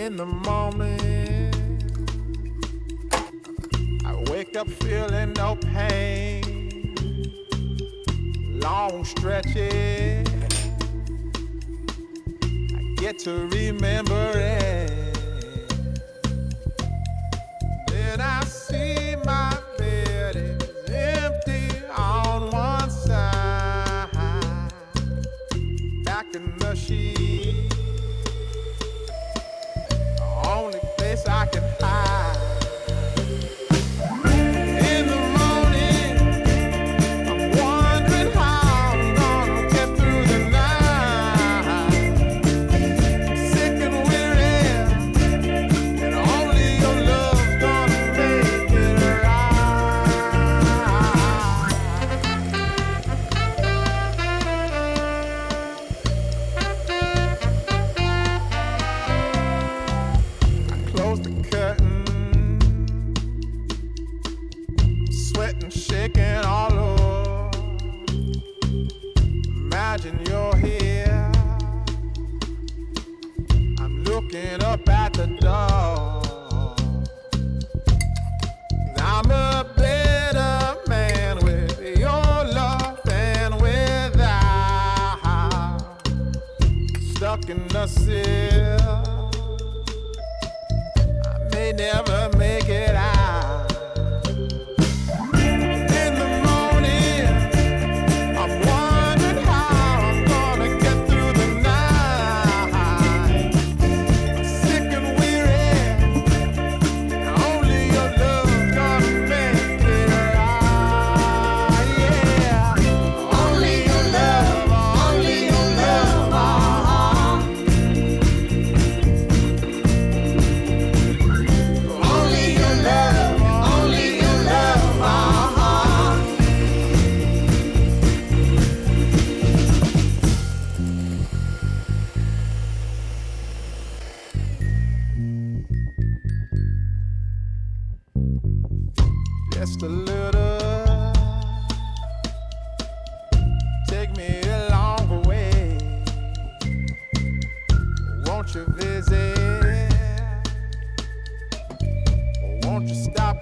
In the morning, I wake up feeling no pain. Long stretches, I get to remember it. Then I see my bed is empty on one side. Back in the sheet, the only place I can hide. In the morning, I'm wondering how I'm gonna get through the night. Sick and weary, and only your love's gonna make it right. I close the curtain, sweating, shaking all over. Imagine you're here. I'm looking up at the door. I'm a better man with your love than without. Stuck in the cell, I may never make it out. In the morning, I'm wondering how I'm gonna get through the night. Sick and weary, and only your love's gonna make it right. Yeah, only your love, only your love. Only your love, only your love. Just a little, take me along the way. Won't you visit? Won't you stop